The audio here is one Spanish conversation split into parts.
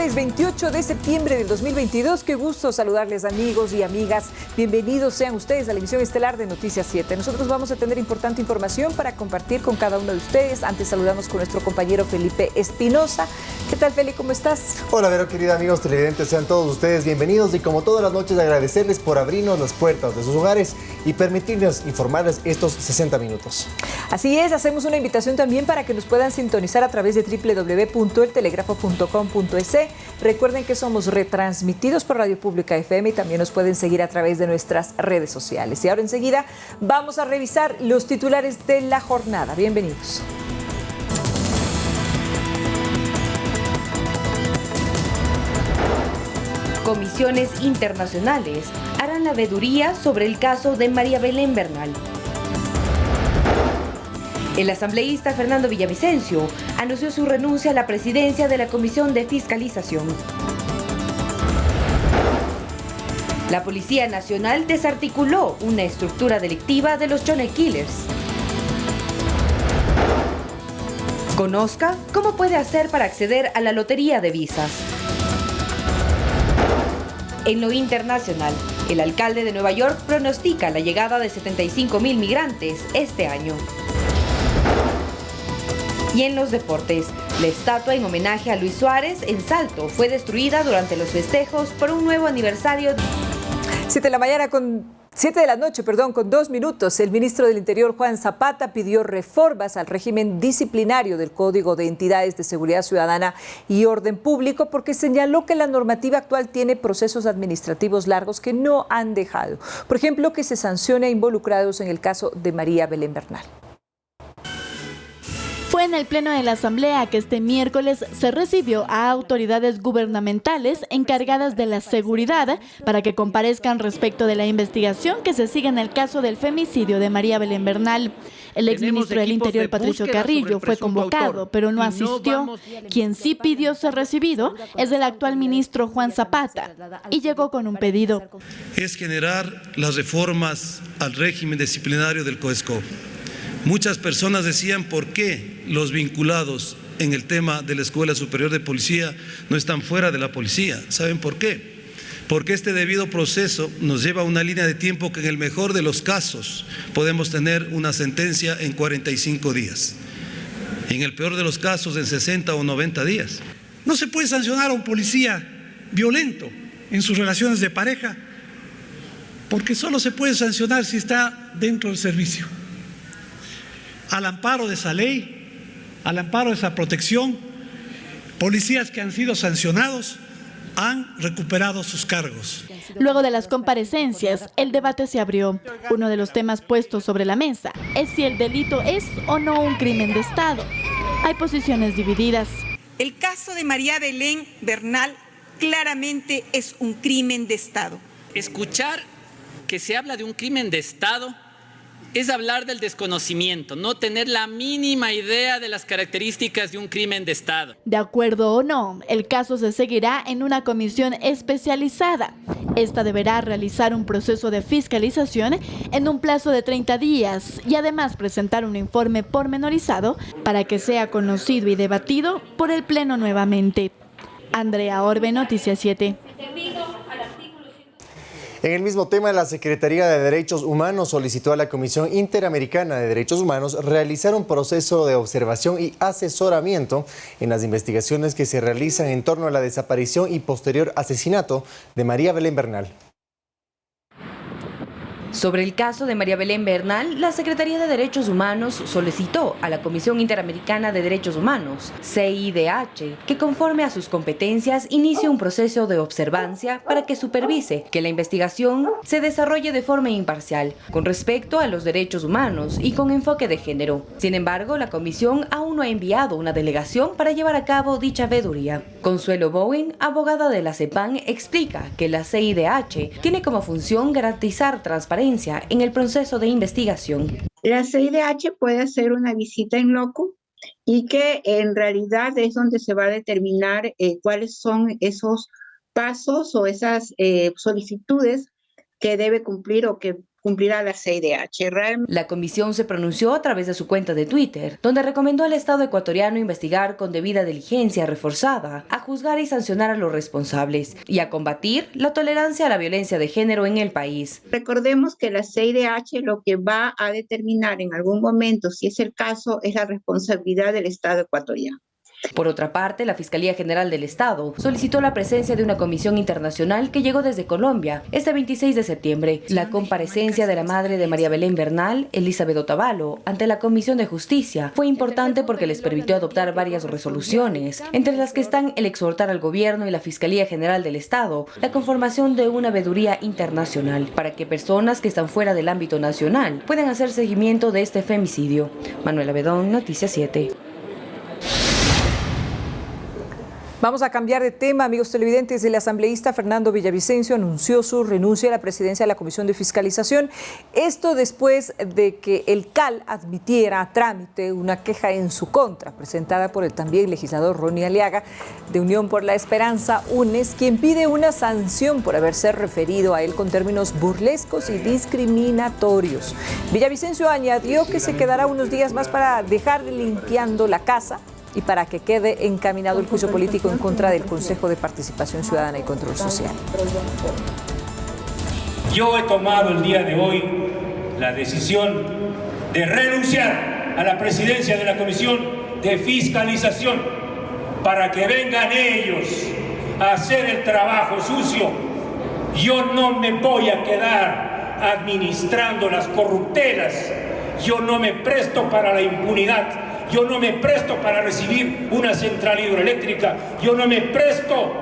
Es 28 de septiembre del 2022. Qué gusto saludarles, amigos y amigas. Bienvenidos sean ustedes a la emisión estelar de Noticias 7. Nosotros vamos a tener importante información para compartir con cada uno de ustedes. Antes saludamos con nuestro compañero Felipe Espinosa. ¿Qué tal, Feli? ¿Cómo estás? Hola, Vero, querida, amigos televidentes. Sean todos ustedes bienvenidos y como todas las noches agradecerles por abrirnos las puertas de sus hogares y permitirnos informarles estos 60 minutos. Así es, hacemos una invitación también para que nos puedan sintonizar a través de www.eltelegrafo.com.es. Recuerden que somos retransmitidos por Radio Pública FM y también nos pueden seguir a través de nuestras redes sociales. Y ahora enseguida vamos a revisar los titulares de la jornada. Bienvenidos. Comisiones internacionales harán la veeduría sobre el caso de María Belén Bernal. El asambleísta Fernando Villavicencio anunció su renuncia a la presidencia de la Comisión de Fiscalización. La Policía Nacional desarticuló una estructura delictiva de los Chone Killers. Conozca cómo puede hacer para acceder a la lotería de visas. En lo internacional, el alcalde de Nueva York pronostica la llegada de 75,000 migrantes este año. Y en los deportes, la estatua en homenaje a Luis Suárez en Salto fue destruida durante los festejos por un nuevo aniversario. 7 de la noche, con 2 minutos, el ministro del Interior, Juan Zapata, pidió reformas al régimen disciplinario del Código de Entidades de Seguridad Ciudadana y Orden Público porque señaló que la normativa actual tiene procesos administrativos largos que no han dejado. Por ejemplo, que se sancione a involucrados en el caso de María Belén Bernal. Fue en el Pleno de la Asamblea que este miércoles se recibió a autoridades gubernamentales encargadas de la seguridad para que comparezcan respecto de la investigación que se sigue en el caso del femicidio de María Belén Bernal. El exministro del Interior, Patricio Carrillo, fue convocado, pero no asistió. Quien sí pidió ser recibido es el actual ministro Juan Zapata y llegó con un pedido. Es generar las reformas al régimen disciplinario del COESCO. Muchas personas decían por qué los vinculados en el tema de la Escuela Superior de Policía no están fuera de la policía. ¿Saben por qué? Porque este debido proceso nos lleva a una línea de tiempo que en el mejor de los casos podemos tener una sentencia en 45 días. En el peor de los casos en 60 o 90 días. No se puede sancionar a un policía violento en sus relaciones de pareja porque solo se puede sancionar si está dentro del servicio. Al amparo de esa ley, al amparo de esa protección, policías que han sido sancionados han recuperado sus cargos. Luego de las comparecencias, el debate se abrió. Uno de los temas puestos sobre la mesa es si el delito es o no un crimen de Estado. Hay posiciones divididas. El caso de María Belén Bernal claramente es un crimen de Estado. Escuchar que se habla de un crimen de Estado es hablar del desconocimiento, no tener la mínima idea de las características de un crimen de Estado. De acuerdo o no, el caso se seguirá en una comisión especializada. Esta deberá realizar un proceso de fiscalización en un plazo de 30 días y además presentar un informe pormenorizado para que sea conocido y debatido por el Pleno nuevamente. Andrea Orbe, Noticias 7. En el mismo tema, la Secretaría de Derechos Humanos solicitó a la Comisión Interamericana de Derechos Humanos realizar un proceso de observación y asesoramiento en las investigaciones que se realizan en torno a la desaparición y posterior asesinato de María Belén Bernal. Sobre el caso de María Belén Bernal, la Secretaría de Derechos Humanos solicitó a la Comisión Interamericana de Derechos Humanos, CIDH, que conforme a sus competencias inicie un proceso de observancia para que supervise que la investigación se desarrolle de forma imparcial, con respecto a los derechos humanos y con enfoque de género. Sin embargo, la Comisión aún no ha enviado una delegación para llevar a cabo dicha veeduría. Consuelo Bowen, abogada de la CEPAN, explica que la CIDH tiene como función garantizar transparencia en el proceso de investigación. La CIDH puede hacer una visita in loco y que en realidad es donde se va a determinar cuáles son esos pasos o esas solicitudes que debe cumplir o que cumplirá la CIDH. Realmente... La comisión se pronunció a través de su cuenta de Twitter, donde recomendó al Estado ecuatoriano investigar con debida diligencia reforzada, a juzgar y sancionar a los responsables y a combatir la tolerancia a la violencia de género en el país. Recordemos que la CIDH lo que va a determinar en algún momento, si es el caso, es la responsabilidad del Estado ecuatoriano. Por otra parte, la Fiscalía General del Estado solicitó la presencia de una comisión internacional que llegó desde Colombia este 26 de septiembre. La comparecencia de la madre de María Belén Bernal, Elizabeth Otavalo, ante la Comisión de Justicia fue importante porque les permitió adoptar varias resoluciones, entre las que están el exhortar al gobierno y la Fiscalía General del Estado la conformación de una veeduría internacional para que personas que están fuera del ámbito nacional puedan hacer seguimiento de este femicidio. Manuela Bedón, Noticias 7. Vamos a cambiar de tema, amigos televidentes. El asambleísta Fernando Villavicencio anunció su renuncia a la presidencia de la Comisión de Fiscalización. Esto después de que el CAL admitiera a trámite una queja en su contra, presentada por el también legislador Ronnie Aliaga, de Unión por la Esperanza, UNES, quien pide una sanción por haberse referido a él con términos burlescos y discriminatorios. Villavicencio añadió que se quedará unos días más para dejar limpiando la casa y para que quede encaminado el juicio político en contra del Consejo de Participación Ciudadana y Control Social. Yo he tomado el día de hoy la decisión de renunciar a la presidencia de la Comisión de Fiscalización para que vengan ellos a hacer el trabajo sucio. Yo no me voy a quedar administrando las corruptelas. Yo no me presto para la impunidad. Yo no me presto para recibir una central hidroeléctrica. Yo no me presto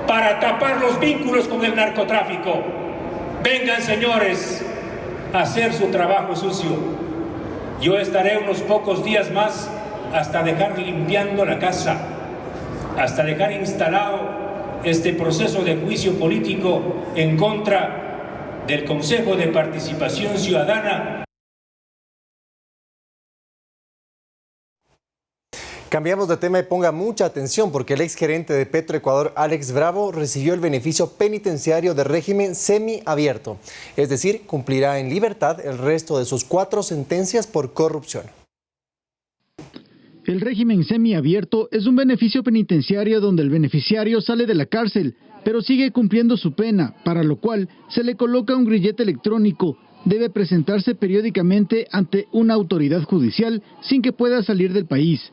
para tapar los vínculos con el narcotráfico. Vengan, señores, a hacer su trabajo sucio. Yo estaré unos pocos días más hasta dejar limpiando la casa, hasta dejar instalado este proceso de juicio político en contra del Consejo de Participación Ciudadana. Cambiamos de tema y ponga mucha atención porque el exgerente de Petroecuador, Alex Bravo, recibió el beneficio penitenciario de régimen semiabierto. Es decir, cumplirá en libertad el resto de sus 4 sentencias por corrupción. El régimen semiabierto es un beneficio penitenciario donde el beneficiario sale de la cárcel, pero sigue cumpliendo su pena, para lo cual se le coloca un grillete electrónico. Debe presentarse periódicamente ante una autoridad judicial sin que pueda salir del país.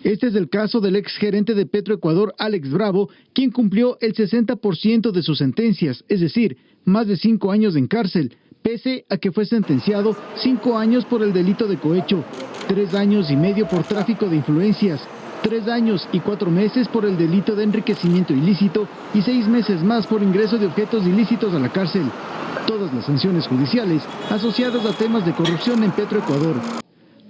Este es el caso del exgerente de Petroecuador, Alex Bravo, quien cumplió el 60% de sus sentencias, es decir, más de 5 años en cárcel, pese a que fue sentenciado 5 años por el delito de cohecho, 3 años y medio por tráfico de influencias, 3 años y 4 meses por el delito de enriquecimiento ilícito y 6 meses más por ingreso de objetos ilícitos a la cárcel. Todas las sanciones judiciales asociadas a temas de corrupción en Petroecuador.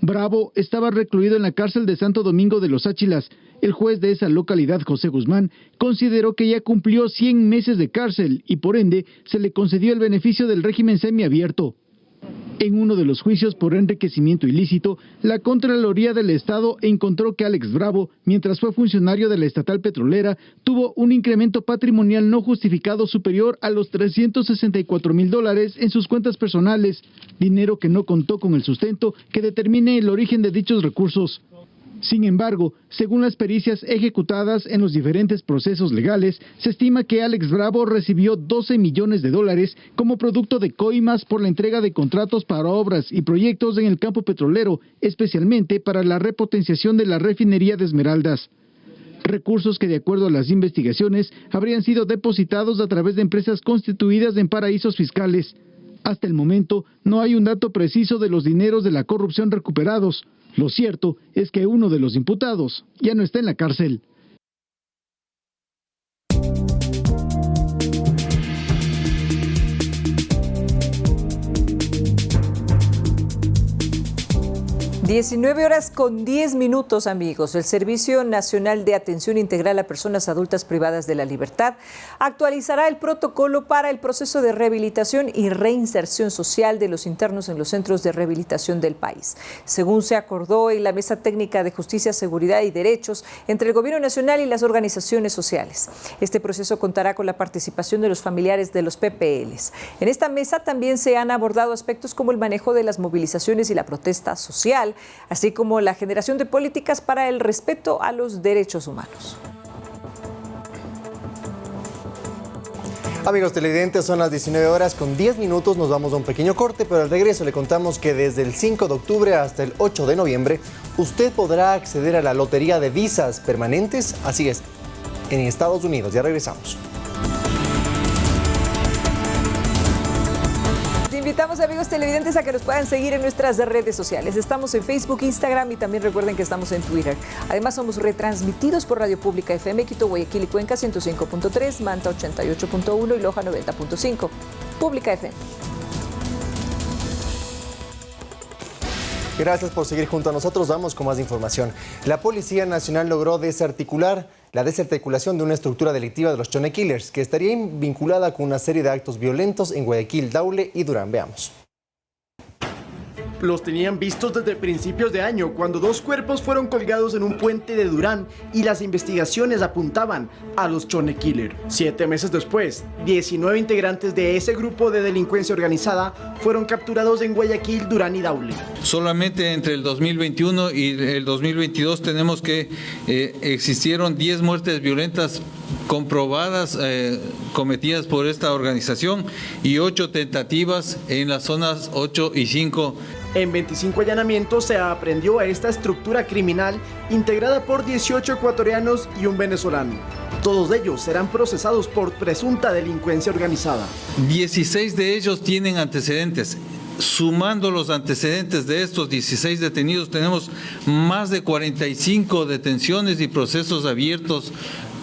Bravo estaba recluido en la cárcel de Santo Domingo de los Áchilas. El juez de esa localidad, José Guzmán, consideró que ya cumplió 100 meses de cárcel y por ende se le concedió el beneficio del régimen semiabierto. En uno de los juicios por enriquecimiento ilícito, la Contraloría del Estado encontró que Alex Bravo, mientras fue funcionario de la estatal petrolera, tuvo un incremento patrimonial no justificado superior a los $364,000 en sus cuentas personales, dinero que no contó con el sustento que determine el origen de dichos recursos. Sin embargo, según las pericias ejecutadas en los diferentes procesos legales, se estima que Alex Bravo recibió $12 millones como producto de coimas por la entrega de contratos para obras y proyectos en el campo petrolero, especialmente para la repotenciación de la refinería de Esmeraldas. Recursos que, de acuerdo a las investigaciones, habrían sido depositados a través de empresas constituidas en paraísos fiscales. Hasta el momento, no hay un dato preciso de los dineros de la corrupción recuperados. Lo cierto es que uno de los imputados ya no está en la cárcel. 19 horas con 10 minutos, amigos. El Servicio Nacional de Atención Integral a Personas Adultas Privadas de la Libertad actualizará el protocolo para el proceso de rehabilitación y reinserción social de los internos en los centros de rehabilitación del país. Según se acordó en la Mesa Técnica de Justicia, Seguridad y Derechos entre el Gobierno Nacional y las organizaciones sociales. Este proceso contará con la participación de los familiares de los PPLs. En esta mesa también se han abordado aspectos como el manejo de las movilizaciones y la protesta social, así como la generación de políticas para el respeto a los derechos humanos. Amigos televidentes, son las 19 horas con 10 minutos, nos vamos a un pequeño corte, pero al regreso le contamos que desde el 5 de octubre hasta el 8 de noviembre, usted podrá acceder a la lotería de visas permanentes, así es, en Estados Unidos. Ya regresamos. Invitamos, amigos televidentes, a que nos puedan seguir en nuestras redes sociales. Estamos en Facebook, Instagram y también recuerden que estamos en Twitter. Además, somos retransmitidos por Radio Pública FM, Quito, Guayaquil y Cuenca 105.3, Manta 88.1 y Loja 90.5. Pública FM. Gracias por seguir junto a nosotros. Vamos con más información. La Policía Nacional logró desarticular la desarticulación de una estructura delictiva de los Chone Killers, que estaría vinculada con una serie de actos violentos en Guayaquil, Daule y Durán. Veamos. Los tenían vistos desde principios de año, cuando 2 cuerpos fueron colgados en un puente de Durán y las investigaciones apuntaban a los Chone Killer. 7 meses después, 19 integrantes de ese grupo de delincuencia organizada fueron capturados en Guayaquil, Durán y Daule. Solamente entre el 2021 y el 2022 tenemos que existieron 10 muertes violentas comprobadas cometidas por esta organización y 8 tentativas en las zonas 8 y 5. En 25 allanamientos se aprendió a esta estructura criminal integrada por 18 ecuatorianos y un venezolano. Todos ellos serán procesados por presunta delincuencia organizada. 16 de ellos tienen antecedentes. Sumando los antecedentes de estos 16 detenidos, tenemos más de 45 detenciones y procesos abiertos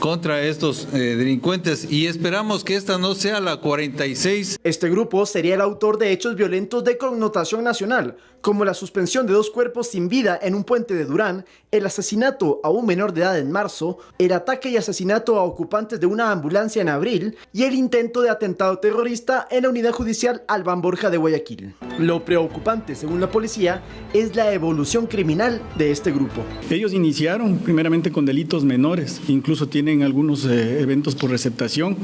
contra estos delincuentes y esperamos que esta no sea la 46. Este grupo sería el autor de hechos violentos de connotación nacional, como la suspensión de 2 cuerpos sin vida en un puente de Durán, el asesinato a un menor de edad en marzo, el ataque y asesinato a ocupantes de una ambulancia en abril y el intento de atentado terrorista en la unidad judicial Albán Borja de Guayaquil. Lo preocupante, según la policía, es la evolución criminal de este grupo. Ellos iniciaron primeramente con delitos menores, incluso tienen algunos eventos por receptación,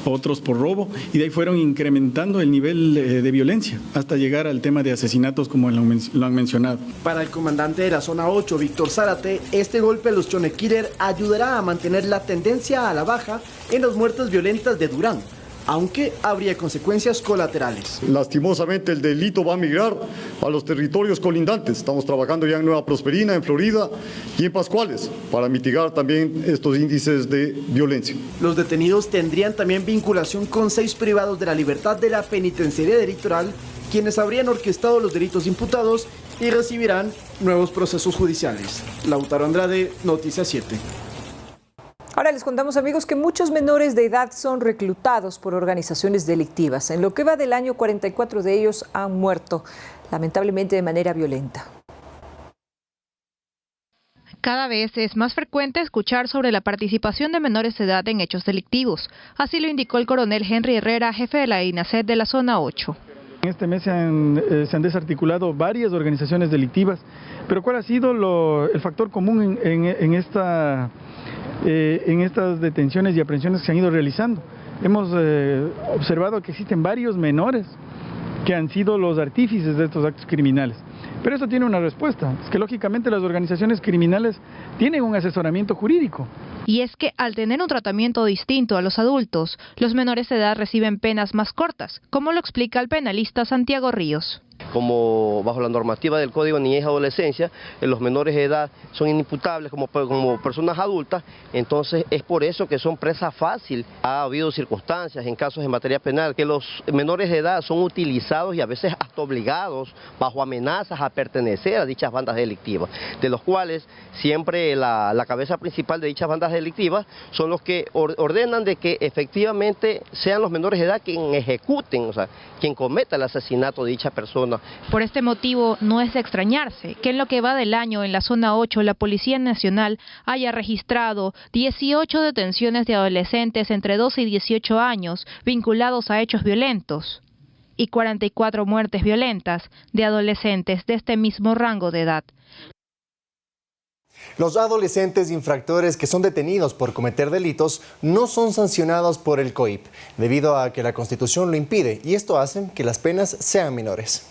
otros por robo, y de ahí fueron incrementando el nivel de violencia hasta llegar al tema de asesinatos como lo han mencionado. Para el comandante de la zona 8, Víctor Zárate, este golpe a los Chone Killer ayudará a mantener la tendencia a la baja en las muertes violentas de Durán, aunque habría consecuencias colaterales. Lastimosamente el delito va a migrar a los territorios colindantes. Estamos trabajando ya en Nueva Prosperina, en Florida y en Pascuales para mitigar también estos índices de violencia. Los detenidos tendrían también vinculación con 6 privados de la libertad de la penitenciaría del Litoral, quienes habrían orquestado los delitos imputados y recibirán nuevos procesos judiciales. Lautaro Andrade, Noticias 7. Ahora les contamos, amigos, que muchos menores de edad son reclutados por organizaciones delictivas. En lo que va del año, 44 de ellos han muerto, lamentablemente de manera violenta. Cada vez es más frecuente escuchar sobre la participación de menores de edad en hechos delictivos. Así lo indicó el coronel Henry Herrera, jefe de la INACET de la zona 8. En este mes se han desarticulado varias organizaciones delictivas, pero ¿cuál ha sido el factor común en estas detenciones y aprehensiones que se han ido realizando? Hemos observado que existen varios menores que han sido los artífices de estos actos criminales. Pero eso tiene una respuesta, es que lógicamente las organizaciones criminales tienen un asesoramiento jurídico. Y es que al tener un tratamiento distinto a los adultos, los menores de edad reciben penas más cortas, como lo explica el penalista Santiago Ríos. Como bajo la normativa del Código de Niñez y Adolescencia, los menores de edad son inimputables como personas adultas, entonces es por eso que son presa fácil. Ha habido circunstancias en casos de materia penal que los menores de edad son utilizados y a veces hasta obligados bajo amenazas a pertenecer a dichas bandas delictivas, de los cuales siempre la cabeza principal de dichas bandas delictivas son los que ordenan de que efectivamente sean los menores de edad quien ejecuten, o sea, quien cometa el asesinato de dicha persona persona. Por este motivo, no es de extrañarse que en lo que va del año en la zona 8 la Policía Nacional haya registrado 18 detenciones de adolescentes entre 12 y 18 años vinculados a hechos violentos y 44 muertes violentas de adolescentes de este mismo rango de edad. Los adolescentes infractores que son detenidos por cometer delitos no son sancionados por el COIP, debido a que la Constitución lo impide, y esto hace que las penas sean menores.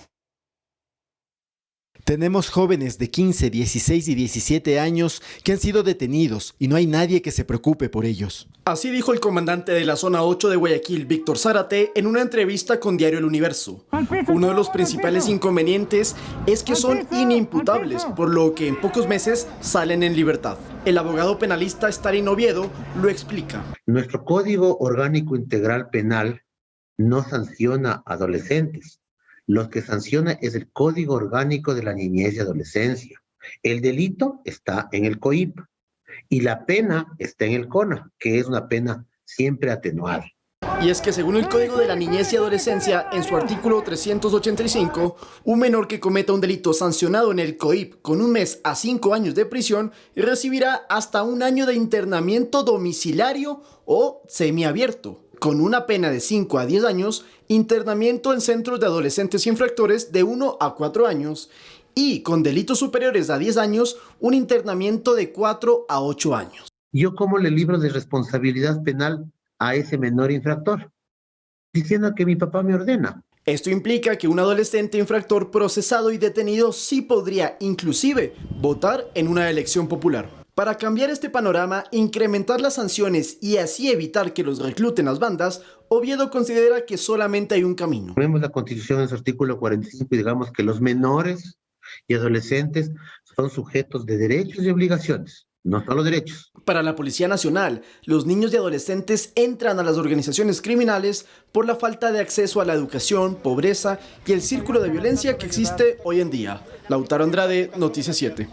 Tenemos jóvenes de 15, 16 y 17 años que han sido detenidos y no hay nadie que se preocupe por ellos. Así dijo el comandante de la zona 8 de Guayaquil, Víctor Zárate, en una entrevista con Diario El Universo. Uno de los principales inconvenientes es que son inimputables, por lo que en pocos meses salen en libertad. El abogado penalista Starin Oviedo lo explica. Nuestro Código Orgánico Integral Penal no sanciona a adolescentes. Lo que sanciona es el Código Orgánico de la Niñez y Adolescencia. El delito está en el COIP y la pena está en el CONA, que es una pena siempre atenuada. Y es que según el Código de la Niñez y Adolescencia, en su artículo 385, un menor que cometa un delito sancionado en el COIP con 1 mes a 5 años de prisión recibirá hasta 1 año de internamiento domiciliario o semiabierto, con una pena de 5 a 10 años, internamiento en centros de adolescentes infractores de 1 a 4 años y, con delitos superiores a 10 años, un internamiento de 4 a 8 años. ¿Yo cómo le libro de responsabilidad penal a ese menor infractor? Diciendo que mi papá me ordena. Esto implica que un adolescente infractor procesado y detenido sí podría, inclusive, votar en una elección popular. Para cambiar este panorama, incrementar las sanciones y así evitar que los recluten las bandas, Oviedo considera que solamente hay un camino. Vemos la Constitución en su artículo 45 y digamos que los menores y adolescentes son sujetos de derechos y obligaciones, no solo derechos. Para la Policía Nacional, los niños y adolescentes entran a las organizaciones criminales por la falta de acceso a la educación, pobreza y el círculo de violencia que existe hoy en día. Lautaro Andrade, Noticias 7.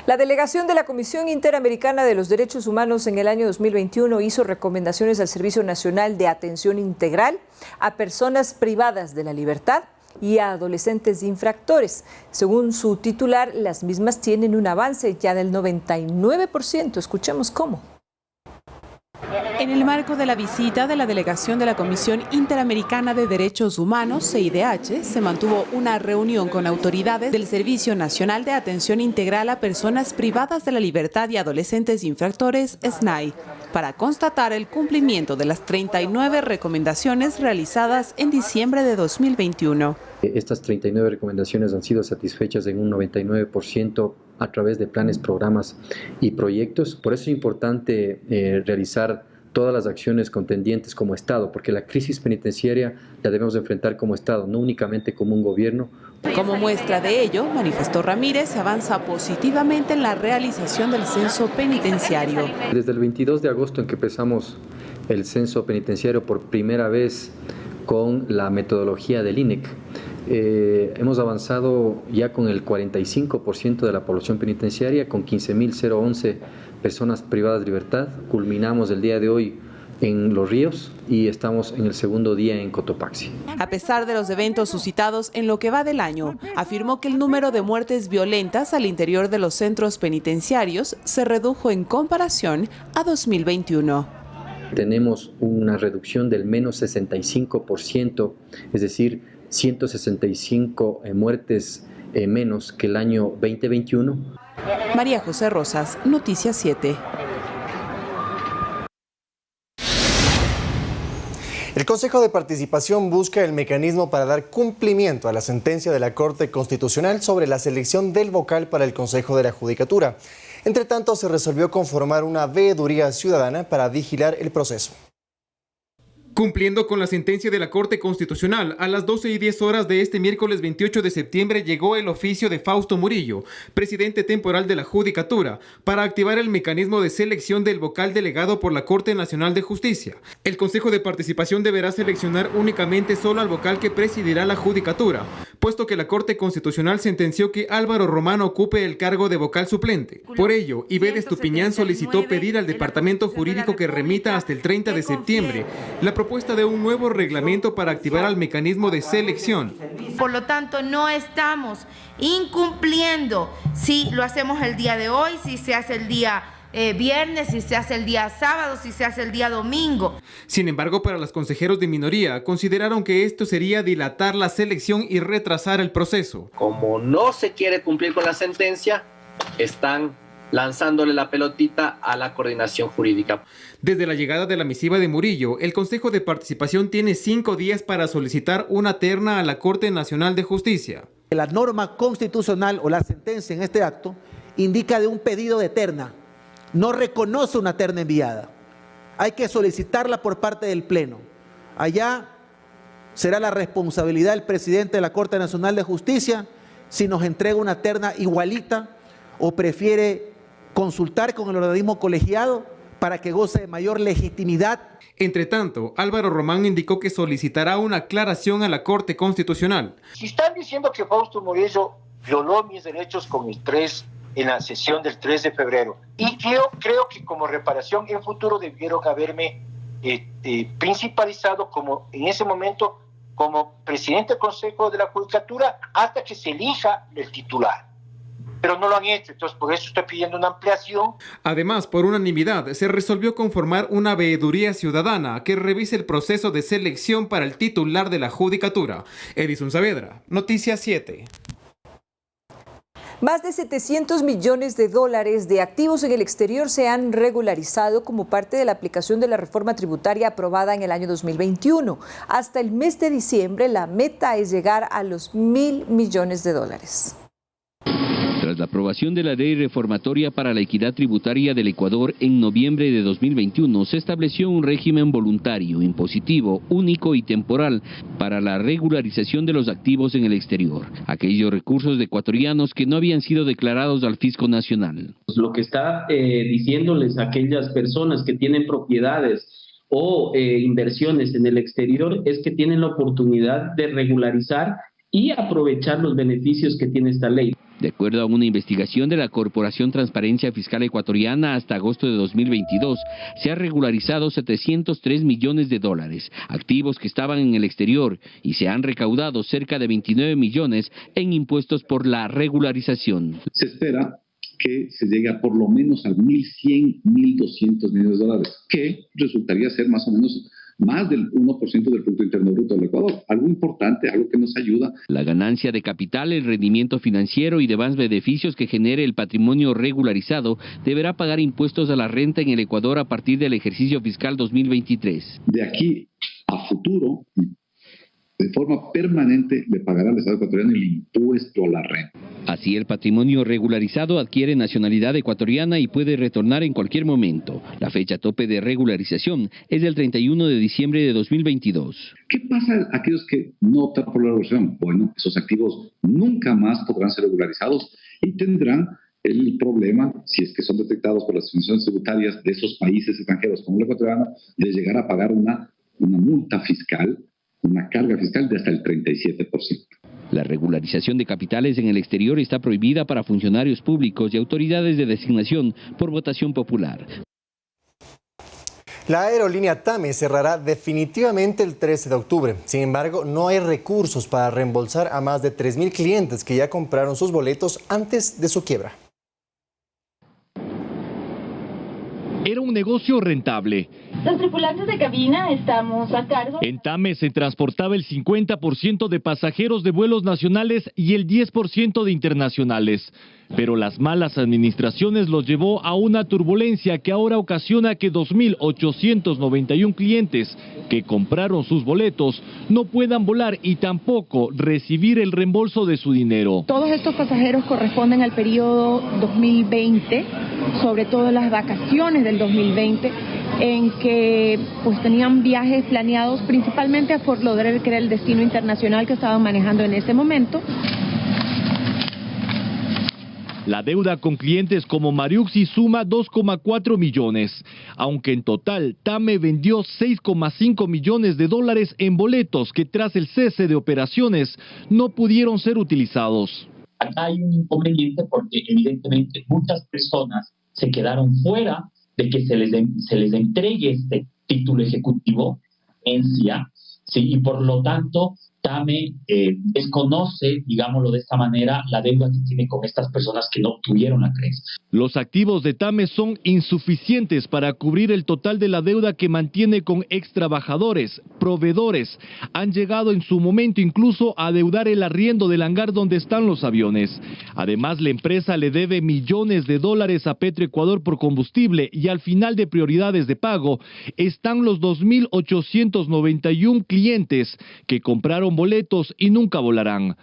La delegación de la Comisión Interamericana de los Derechos Humanos en el año 2021 hizo recomendaciones al Servicio Nacional de Atención Integral a personas privadas de la libertad y a adolescentes infractores. Según su titular, las mismas tienen un avance ya del 99%. Escuchemos cómo. En el marco de la visita de la delegación de la Comisión Interamericana de Derechos Humanos, CIDH, se mantuvo una reunión con autoridades del Servicio Nacional de Atención Integral a Personas Privadas de la Libertad y Adolescentes Infractores, SNAI, para constatar el cumplimiento de las 39 recomendaciones realizadas en diciembre de 2021. Estas 39 recomendaciones han sido satisfechas en un 99% a través de planes, programas y proyectos. Por eso es importante realizar todas las acciones contendientes como Estado, porque la crisis penitenciaria la debemos enfrentar como Estado, no únicamente como un gobierno. Como muestra de ello, manifestó Ramírez, se avanza positivamente en la realización del censo penitenciario. Desde el 22 de agosto en que empezamos el censo penitenciario por primera vez con la metodología del INEC, hemos avanzado ya con el 45% de la población penitenciaria, con 15.011 personas privadas de libertad. Culminamos el día de hoy en Los Ríos y estamos en el segundo día en Cotopaxi. A pesar de los eventos suscitados en lo que va del año, afirmó que el número de muertes violentas al interior de los centros penitenciarios se redujo en comparación a 2021. Tenemos una reducción del menos 65%, es decir, 165 muertes menos que el año 2021. María José Rosas, Noticias 7. El Consejo de Participación busca el mecanismo para dar cumplimiento a la sentencia de la Corte Constitucional sobre la selección del vocal para el Consejo de la Judicatura. Entre tanto, se resolvió conformar una veeduría ciudadana para vigilar el proceso. Cumpliendo con la sentencia de la Corte Constitucional, a las 12:10 de este miércoles 28 de septiembre llegó el oficio de Fausto Murillo, presidente temporal de la Judicatura, para activar el mecanismo de selección del vocal delegado por la Corte Nacional de Justicia. El Consejo de Participación deberá seleccionar únicamente solo al vocal que presidirá la judicatura, puesto que la Corte Constitucional sentenció que Álvaro Román ocupe el cargo de vocal suplente. Por ello, Ivette Estupiñán solicitó pedir al Departamento Jurídico que remita hasta el 30 de septiembre la propuesta de un nuevo reglamento para activar el mecanismo de selección. Por lo tanto, no estamos incumpliendo si lo hacemos el día de hoy, si se hace el día viernes, si se hace el día sábado, si se hace el día domingo. Sin embargo, para los consejeros de minoría, consideraron que esto sería dilatar la selección y retrasar el proceso. Como no se quiere cumplir con la sentencia, están lanzándole la pelotita a la coordinación jurídica. Desde la llegada de la misiva de Murillo, el Consejo de Participación tiene 5 días para solicitar una terna a la Corte Nacional de Justicia. La norma constitucional o la sentencia en este acto indica de un pedido de terna. No reconoce una terna enviada. Hay que solicitarla por parte del Pleno. Allá será la responsabilidad del presidente de la Corte Nacional de Justicia si nos entrega una terna igualita o prefiere consultar con el organismo colegiado para que goce de mayor legitimidad. Entre tanto, Álvaro Román indicó que solicitará una aclaración a la Corte Constitucional. Si están diciendo que Fausto Murillo violó mis derechos en la sesión del 3 de febrero. Y yo creo que como reparación en futuro debieron haberme principalizado como en ese momento como presidente del Consejo de la Judicatura hasta que se elija el titular. Pero no lo han hecho, entonces por eso estoy pidiendo una ampliación. Además, por unanimidad, se resolvió conformar una veeduría ciudadana que revise el proceso de selección para el titular de la Judicatura. Edison Saavedra, Noticias 7. Más de $700 millones de activos en el exterior se han regularizado como parte de la aplicación de la reforma tributaria aprobada en el año 2021. Hasta el mes de diciembre, la meta es llegar a los $1.000 millones. Tras la aprobación de la Ley Reformatoria para la Equidad Tributaria del Ecuador en noviembre de 2021, se estableció un régimen voluntario, impositivo, único y temporal para la regularización de los activos en el exterior, aquellos recursos de ecuatorianos que no habían sido declarados al Fisco Nacional. Lo que está diciéndoles a aquellas personas que tienen propiedades o inversiones en el exterior es que tienen la oportunidad de regularizar y aprovechar los beneficios que tiene esta ley. De acuerdo a una investigación de la Corporación Transparencia Fiscal Ecuatoriana, hasta agosto de 2022 se ha regularizado $703 millones, activos que estaban en el exterior, y se han recaudado cerca de 29 millones en impuestos por la regularización. Se espera que se llegue a por lo menos a 1.100, 1.200 millones de dólares, que resultaría ser más o menos más del 1% del Producto Interno Bruto del Ecuador. Algo importante, algo que nos ayuda. La ganancia de capital, el rendimiento financiero y demás beneficios que genere el patrimonio regularizado deberá pagar impuestos a la renta en el Ecuador a partir del ejercicio fiscal 2023. De aquí a futuro, de forma permanente, le pagará al Estado ecuatoriano el impuesto a la renta. Así, el patrimonio regularizado adquiere nacionalidad ecuatoriana y puede retornar en cualquier momento. La fecha tope de regularización es del 31 de diciembre de 2022. ¿Qué pasa a aquellos que no optan por la regularización? Bueno, esos activos nunca más podrán ser regularizados y tendrán el problema, si es que son detectados por las instituciones tributarias de esos países extranjeros como el ecuatoriano, de llegar a pagar una multa fiscal, una carga fiscal de hasta el 37%. La regularización de capitales en el exterior está prohibida para funcionarios públicos y autoridades de designación por votación popular. La aerolínea TAME cerrará definitivamente el 13 de octubre. Sin embargo, no hay recursos para reembolsar a más de 3.000 clientes que ya compraron sus boletos antes de su quiebra. Era un negocio rentable. Los tripulantes de cabina estamos a cargo. En TAME se transportaba el 50% de pasajeros de vuelos nacionales y el 10% de internacionales. Pero las malas administraciones los llevó a una turbulencia que ahora ocasiona que 2.891 clientes que compraron sus boletos no puedan volar y tampoco recibir el reembolso de su dinero. Todos estos pasajeros corresponden al periodo 2020, sobre todo las vacaciones del 2020, en que pues tenían viajes planeados principalmente a Fort Lauderdale, que era el destino internacional que estaban manejando en ese momento. La deuda con clientes como Mariuxi suma 2,4 millones, aunque en total TAME vendió 6,5 millones de dólares en boletos que tras el cese de operaciones no pudieron ser utilizados. Acá hay un inconveniente porque evidentemente muchas personas se quedaron fuera de que se les entregue este título ejecutivo en CIA, ¿sí? Y por lo tanto TAME desconoce, digámoslo de esta manera, la deuda que tiene con estas personas que no obtuvieron la creencia. Los activos de TAME son insuficientes para cubrir el total de la deuda que mantiene con extrabajadores, proveedores. Han llegado en su momento incluso a adeudar el arriendo del hangar donde están los aviones. Además, la empresa le debe millones de dólares a Petroecuador por combustible y al final de prioridades de pago están los 2.891 clientes que compraron boletos y nunca volarán.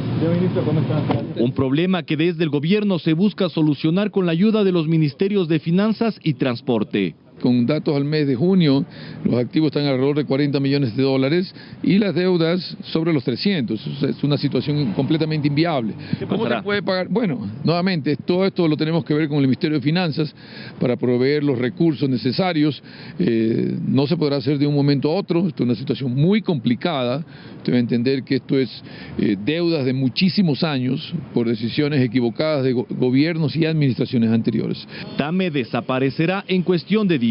Un problema que desde el gobierno se busca solucionar con la ayuda de los ministerios de Finanzas y Transporte. Con datos al mes de junio, los activos están alrededor de 40 millones de dólares y las deudas sobre los 300. Es una situación completamente inviable. ¿Cómo se puede pagar? Bueno, nuevamente, todo esto lo tenemos que ver con el Ministerio de Finanzas para proveer los recursos necesarios. No se podrá hacer de un momento a otro. Esto es una situación muy complicada. Usted va a entender que esto es deudas de muchísimos años por decisiones equivocadas de gobiernos y administraciones anteriores. TAME desaparecerá en cuestión de días,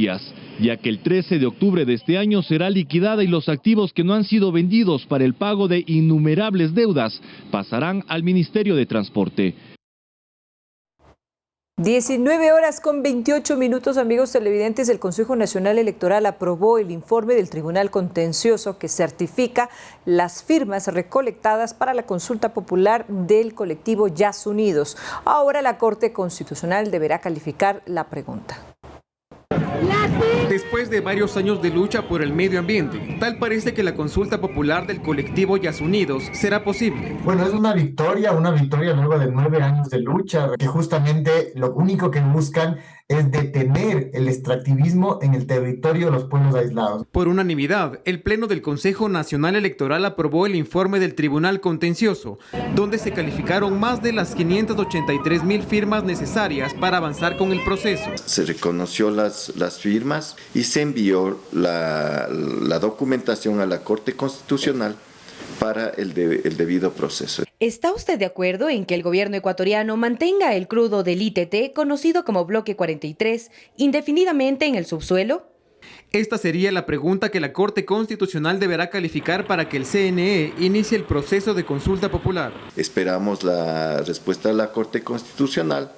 ya que el 13 de octubre de este año será liquidada y los activos que no han sido vendidos para el pago de innumerables deudas pasarán al Ministerio de Transporte. 19:28, amigos televidentes. El Consejo Nacional Electoral aprobó el informe del Tribunal Contencioso que certifica las firmas recolectadas para la consulta popular del colectivo Yas Unidos. Ahora la Corte Constitucional deberá calificar la pregunta. Después de varios años de lucha por el medio ambiente, tal parece que la consulta popular del colectivo Yas Unidos será posible. Bueno, es una victoria luego de 9 años de lucha, que justamente lo único que buscan es detener el extractivismo en el territorio de los pueblos aislados. Por unanimidad, el Pleno del Consejo Nacional Electoral aprobó el informe del Tribunal Contencioso, donde se calificaron más de las 583,000 firmas necesarias para avanzar con el proceso. Se reconoció las firmas y se envió la documentación a la Corte Constitucional para el debido proceso. ¿Está usted de acuerdo en que el gobierno ecuatoriano mantenga el crudo del ITT, conocido como Bloque 43, indefinidamente en el subsuelo? Esta sería la pregunta que la Corte Constitucional deberá calificar para que el CNE inicie el proceso de consulta popular. Esperamos la respuesta de la Corte Constitucional.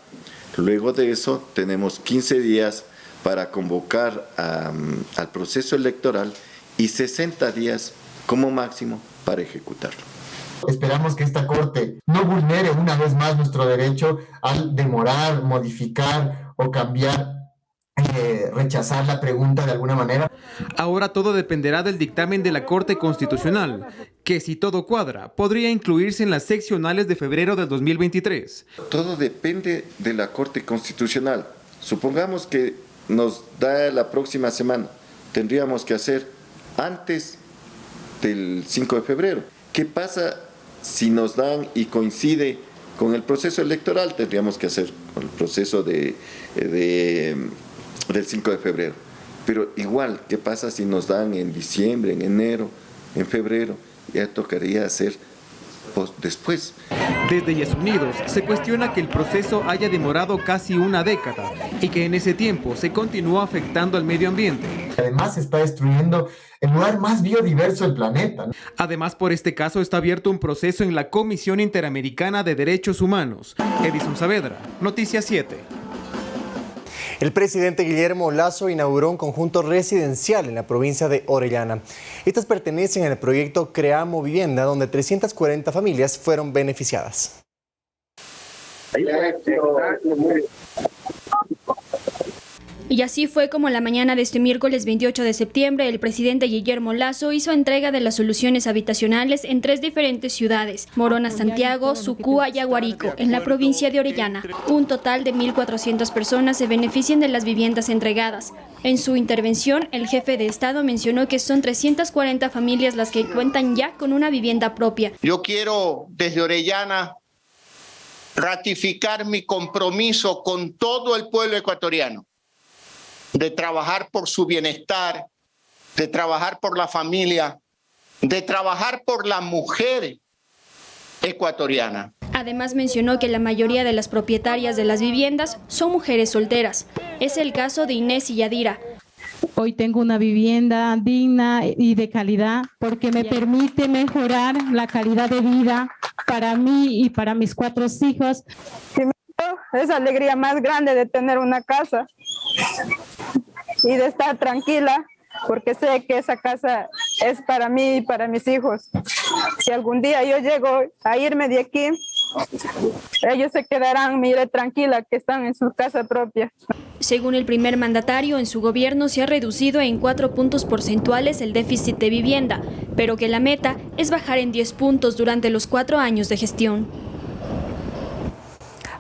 Luego de eso tenemos 15 días para convocar al proceso electoral y 60 días como máximo para ejecutarlo. Esperamos que esta Corte no vulnere una vez más nuestro derecho al demorar, modificar o cambiar, rechazar la pregunta de alguna manera. Ahora todo dependerá del dictamen de la Corte Constitucional, que si todo cuadra, podría incluirse en las seccionales de febrero del 2023. Todo depende de la Corte Constitucional. Supongamos que nos da la próxima semana, tendríamos que hacer antes del 5 de febrero. ¿Qué pasa si nos dan y coincide con el proceso electoral? Tendríamos que hacer con el proceso del 5 de febrero. Pero igual, ¿qué pasa si nos dan en diciembre, en enero, en febrero? Ya tocaría hacer después. Desde Yas Unidos se cuestiona que el proceso haya demorado casi una década y que en ese tiempo se continuó afectando al medio ambiente. Además se está destruyendo el lugar más biodiverso del planeta. Además, por este caso está abierto un proceso en la Comisión Interamericana de Derechos Humanos. Edison Saavedra, Noticias 7. El presidente Guillermo Lasso inauguró un conjunto residencial en la provincia de Orellana. Estas pertenecen al proyecto Creamo Vivienda, donde 340 familias fueron beneficiadas. Y así fue como la mañana de este miércoles 28 de septiembre el presidente Guillermo Lasso hizo entrega de las soluciones habitacionales en 3 diferentes ciudades: Morona, Santiago, Sucúa y Aguarico, en la provincia de Orellana. Un total de 1.400 personas se benefician de las viviendas entregadas. En su intervención, el jefe de Estado mencionó que son 340 familias las que cuentan ya con una vivienda propia. Yo quiero desde Orellana ratificar mi compromiso con todo el pueblo ecuatoriano de trabajar por su bienestar, de trabajar por la familia, de trabajar por la mujer ecuatoriana. Además mencionó que la mayoría de las propietarias de las viviendas son mujeres solteras. Es el caso de Inés y Yadira. Hoy tengo una vivienda digna y de calidad porque me permite mejorar la calidad de vida para mí y para mis 4 hijos. Esa alegría más grande de tener una casa y de estar tranquila, porque sé que esa casa es para mí y para mis hijos. Si algún día yo llego a irme de aquí, ellos se quedarán, mire, tranquila, que están en su casa propia. Según el primer mandatario, en su gobierno se ha reducido en 4 puntos porcentuales el déficit de vivienda, pero que la meta es bajar en 10 puntos durante los 4 años de gestión.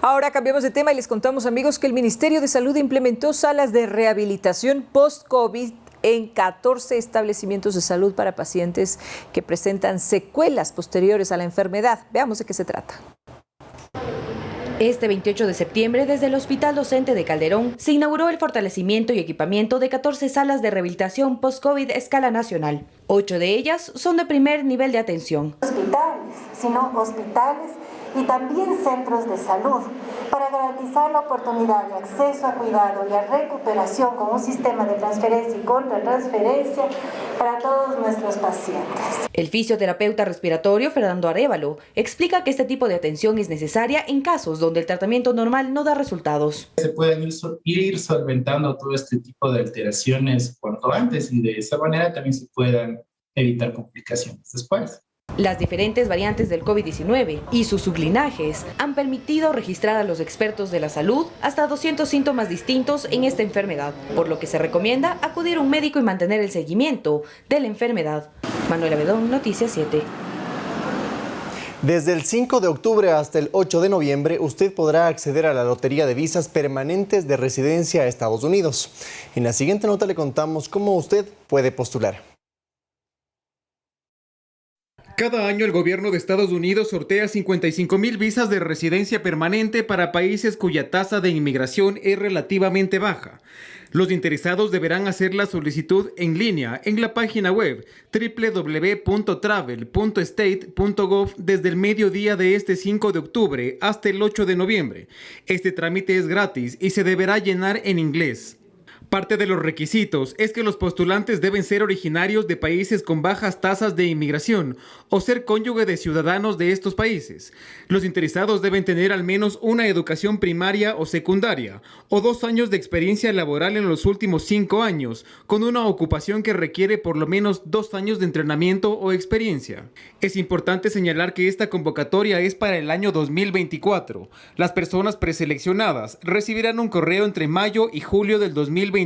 Ahora cambiamos de tema y les contamos, amigos, que el Ministerio de Salud implementó salas de rehabilitación post-COVID en 14 establecimientos de salud para pacientes que presentan secuelas posteriores a la enfermedad. Veamos de qué se trata. Este 28 de septiembre, desde el Hospital Docente de Calderón, se inauguró el fortalecimiento y equipamiento de 14 salas de rehabilitación post-COVID a escala nacional. 8 de ellas son de primer nivel de atención. Hospitales, sino hospitales y también centros de salud, para garantizar la oportunidad de acceso a cuidado y a recuperación con un sistema de transferencia y contratransferencia para todos nuestros pacientes. El fisioterapeuta respiratorio Fernando Arévalo explica que este tipo de atención es necesaria en casos donde el tratamiento normal no da resultados. Se pueden ir solventando todo este tipo de alteraciones cuanto antes y de esa manera también se puedan evitar complicaciones después. Las diferentes variantes del COVID-19 y sus sublinajes han permitido registrar a los expertos de la salud hasta 200 síntomas distintos en esta enfermedad, por lo que se recomienda acudir a un médico y mantener el seguimiento de la enfermedad. Manuela Bedón, Noticias 7. Desde el 5 de octubre hasta el 8 de noviembre, usted podrá acceder a la lotería de visas permanentes de residencia a Estados Unidos. En la siguiente nota le contamos cómo usted puede postular. Cada año el gobierno de Estados Unidos sortea 55,000 visas de residencia permanente para países cuya tasa de inmigración es relativamente baja. Los interesados deberán hacer la solicitud en línea en la página web www.travel.state.gov desde el mediodía de este 5 de octubre hasta el 8 de noviembre. Este trámite es gratis y se deberá llenar en inglés. Parte de los requisitos es que los postulantes deben ser originarios de países con bajas tasas de inmigración o ser cónyuge de ciudadanos de estos países. Los interesados deben tener al menos una educación primaria o secundaria o 2 años de experiencia laboral en los últimos 5 años, con una ocupación que requiere por lo menos 2 años de entrenamiento o experiencia. Es importante señalar que esta convocatoria es para el año 2024. Las personas preseleccionadas recibirán un correo entre mayo y julio del 2023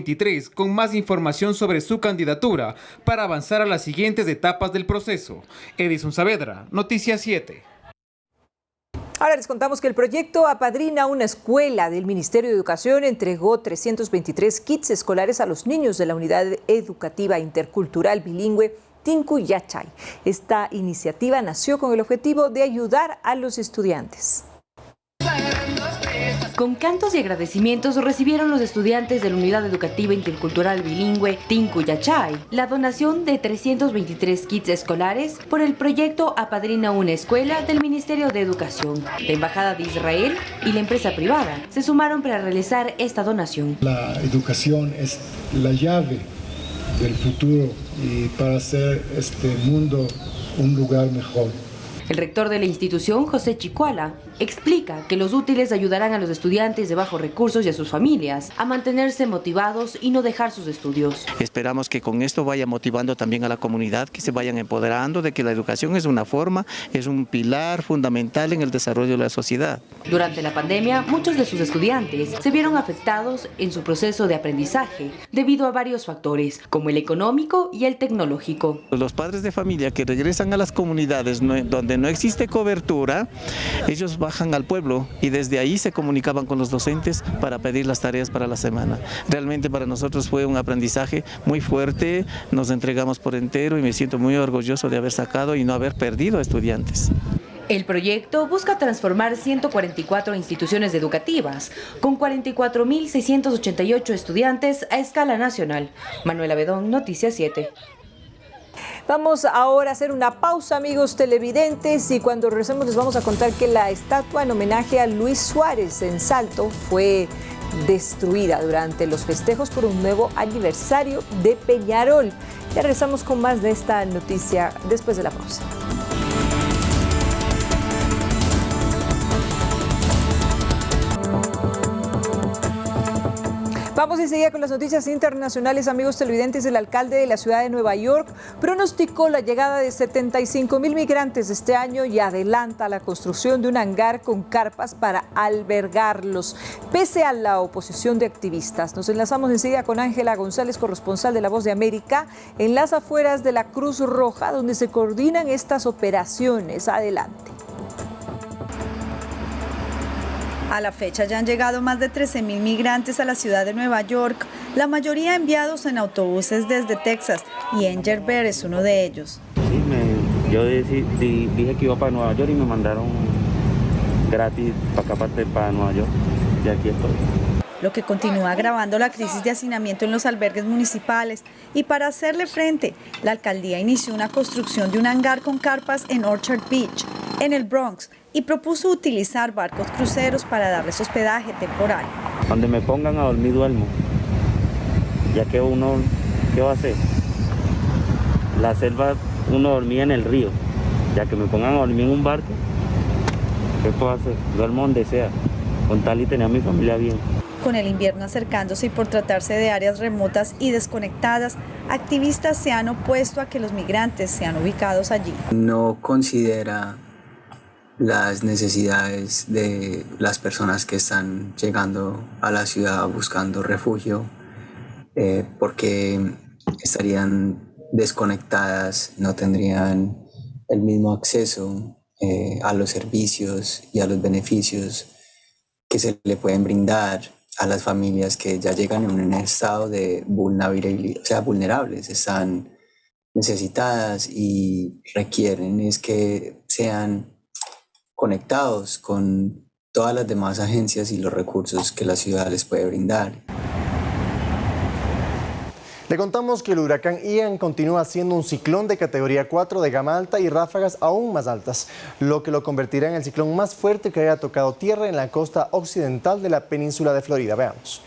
con más información sobre su candidatura para avanzar a las siguientes etapas del proceso. Edison Saavedra, Noticias 7. Ahora les contamos que el proyecto Apadrina una escuela del Ministerio de Educación entregó 323 kits escolares a los niños de la Unidad Educativa Intercultural Bilingüe Tinku Yachay. Esta iniciativa nació con el objetivo de ayudar a los estudiantes. Con cantos y agradecimientos recibieron los estudiantes de la Unidad Educativa Intercultural Bilingüe Tinku Yachay la donación de 323 kits escolares por el proyecto Apadrina una escuela del Ministerio de Educación. La Embajada de Israel y la empresa privada se sumaron para realizar esta donación. La educación es la llave del futuro y para hacer este mundo un lugar mejor. El rector de la institución, José Chicuala, explica que los útiles ayudarán a los estudiantes de bajos recursos y a sus familias a mantenerse motivados y no dejar sus estudios. Esperamos que con esto vaya motivando también a la comunidad, que se vayan empoderando de que la educación es una forma, es un pilar fundamental en el desarrollo de la sociedad. Durante la pandemia, muchos de sus estudiantes se vieron afectados en su proceso de aprendizaje debido a varios factores, como el económico y el tecnológico. Los padres de familia que regresan a las comunidades donde no existe cobertura, ellos bajan al pueblo y desde ahí se comunicaban con los docentes para pedir las tareas para la semana. Realmente para nosotros fue un aprendizaje muy fuerte, nos entregamos por entero y me siento muy orgulloso de haber sacado y no haber perdido estudiantes. El proyecto busca transformar 144 instituciones educativas con 44.688 estudiantes a escala nacional. Manuela Bedón, Noticias 7. Vamos ahora a hacer una pausa, amigos televidentes, y cuando regresemos les vamos a contar que la estatua en homenaje a Luis Suárez en Salto fue destruida durante los festejos por un nuevo aniversario de Peñarol. Ya regresamos con más de esta noticia después de la pausa. Vamos enseguida con las noticias internacionales, amigos televidentes. El alcalde de la ciudad de Nueva York pronosticó la llegada de 75,000 migrantes este año y adelanta la construcción de un hangar con carpas para albergarlos, pese a la oposición de activistas. Nos enlazamos enseguida con Ángela González, corresponsal de La Voz de América, en las afueras de la Cruz Roja, donde se coordinan estas operaciones. Adelante. A la fecha ya han llegado más de 13,000 migrantes a la ciudad de Nueva York, la mayoría enviados en autobuses desde Texas, y Enger Bear es uno de ellos. Sí, yo dije que iba para Nueva York y me mandaron gratis para acá, para Nueva York, y aquí estoy. Lo que continúa agravando la crisis de hacinamiento en los albergues municipales, y para hacerle frente, la alcaldía inició una construcción de un hangar con carpas en Orchard Beach, en el Bronx, y propuso utilizar barcos cruceros para darles hospedaje temporal. Donde me pongan a dormir duermo, ya que uno, ¿qué va a hacer? La selva uno dormía en el río, ya que me pongan a dormir en un barco, ¿qué puedo hacer? Duermo donde sea, con tal y tener a mi familia bien. Con el invierno acercándose y por tratarse de áreas remotas y desconectadas, activistas se han opuesto a que los migrantes sean ubicados allí. No considera las necesidades de las personas que están llegando a la ciudad buscando refugio, porque estarían desconectadas, no tendrían el mismo acceso a los servicios y a los beneficios que se le pueden brindar a las familias que ya llegan en un estado de vulnerabilidad, o sea, vulnerables, están necesitadas y requieren es que sean conectados con todas las demás agencias y los recursos que la ciudad les puede brindar. Le contamos que el huracán Ian continúa siendo un ciclón de categoría 4 de gama alta y ráfagas aún más altas, lo que lo convertirá en el ciclón más fuerte que haya tocado tierra en la costa occidental de la península de Florida. Veamos.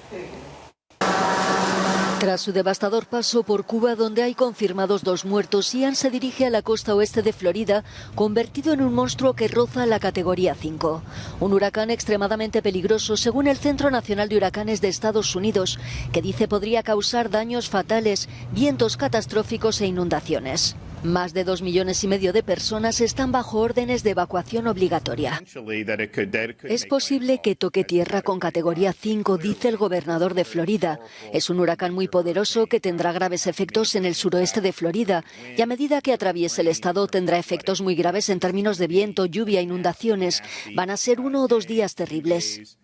Tras su devastador paso por Cuba, donde hay confirmados 2 muertos, Ian se dirige a la costa oeste de Florida, convertido en un monstruo que roza la categoría 5. Un huracán extremadamente peligroso, según el Centro Nacional de Huracanes de Estados Unidos, que dice podría causar daños fatales, vientos catastróficos e inundaciones. Más de 2,5 millones de personas están bajo órdenes de evacuación obligatoria. Es posible que toque tierra con categoría 5, dice el gobernador de Florida. Es un huracán muy poderoso que tendrá graves efectos en el suroeste de Florida y a medida que atraviese el estado tendrá efectos muy graves en términos de viento, lluvia, inundaciones. Van a ser 1 o 2 días terribles.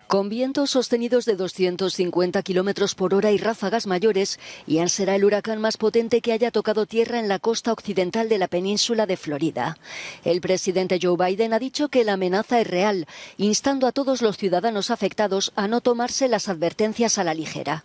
Con vientos sostenidos de 250 kilómetros por hora y ráfagas mayores, Ian será el huracán más potente que haya tocado tierra en la costa occidental de la península de Florida. El presidente Joe Biden ha dicho que la amenaza es real, instando a todos los ciudadanos afectados a no tomarse las advertencias a la ligera.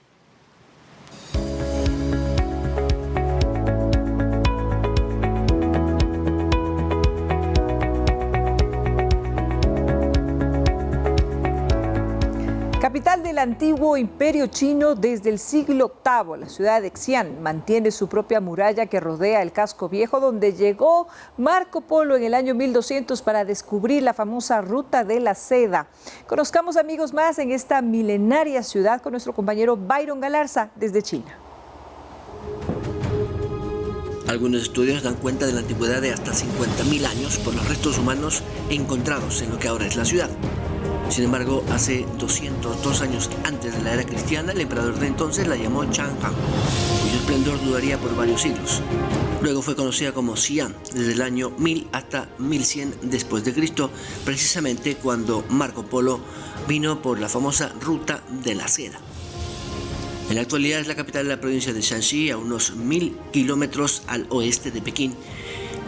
Capital del antiguo imperio chino desde el siglo VIII, la ciudad de Xi'an mantiene su propia muralla que rodea el casco viejo, donde llegó Marco Polo en el año 1200 para descubrir la famosa ruta de la seda. Conozcamos, amigos, más en esta milenaria ciudad con nuestro compañero Byron Galarza desde China. Algunos estudios dan cuenta de la antigüedad de hasta 50.000 años por los restos humanos encontrados en lo que ahora es la ciudad. Sin embargo, hace 202 años antes de la era cristiana, el emperador de entonces la llamó Chang'an, cuyo esplendor duraría por varios siglos. Luego fue conocida como Xi'an desde el año 1000 hasta 1100 después de Cristo, precisamente cuando Marco Polo vino por la famosa ruta de la seda. En la actualidad es la capital de la provincia de Shanxi, a unos 1000 kilómetros al oeste de Pekín,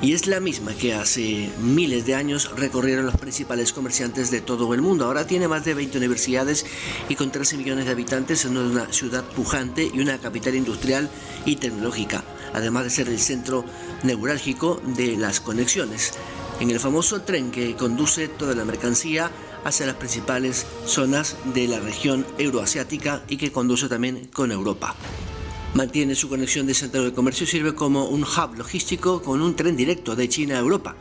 Y es la misma que hace miles de años recorrieron los principales comerciantes de todo el mundo. Ahora tiene más de 20 universidades y con 13 millones de habitantes es una ciudad pujante y una capital industrial y tecnológica, además de ser el centro neurálgico de las conexiones en el famoso tren que conduce toda la mercancía hacia las principales zonas de la región euroasiática y que conduce también con Europa. Mantiene su conexión de centro de comercio y sirve como un hub logístico con un tren directo de China a Europa.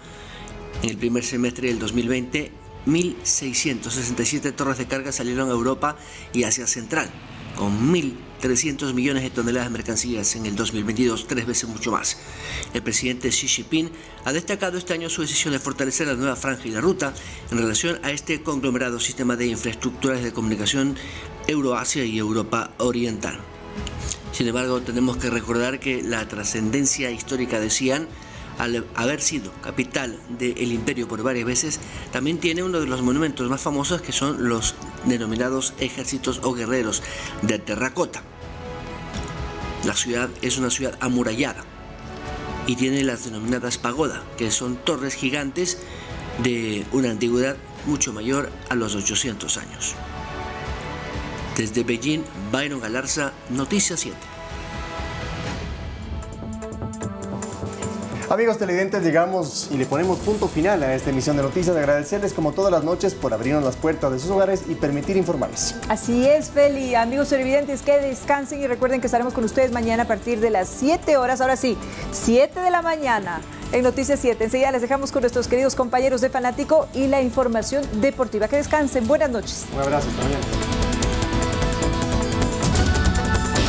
En el primer semestre del 2020, 1.667 torres de carga salieron a Europa y Asia Central, con 1.300 millones de toneladas de mercancías en el 2022, 3 veces mucho más. El presidente Xi Jinping ha destacado este año su decisión de fortalecer la nueva franja y la ruta en relación a este conglomerado sistema de infraestructuras de comunicación Euroasia y Europa Oriental. Sin embargo, tenemos que recordar que la trascendencia histórica de Xi'an, al haber sido capital del imperio por varias veces, también tiene uno de los monumentos más famosos, que son los denominados ejércitos o guerreros de terracota. La ciudad es una ciudad amurallada y tiene las denominadas pagoda, que son torres gigantes de una antigüedad mucho mayor a los 800 años. Desde Beijing, Byron Galarza, Noticias 7. Amigos televidentes, llegamos y le ponemos punto final a esta emisión de noticias. Agradecerles como todas las noches por abrirnos las puertas de sus hogares y permitir informarles. Así es, Feli. Amigos televidentes, que descansen y recuerden que estaremos con ustedes mañana a partir de las 7 horas. Ahora sí, 7 de la mañana en Noticias 7. Enseguida les dejamos con nuestros queridos compañeros de Fanático y la información deportiva. Que descansen. Buenas noches. Un abrazo. Hasta mañana.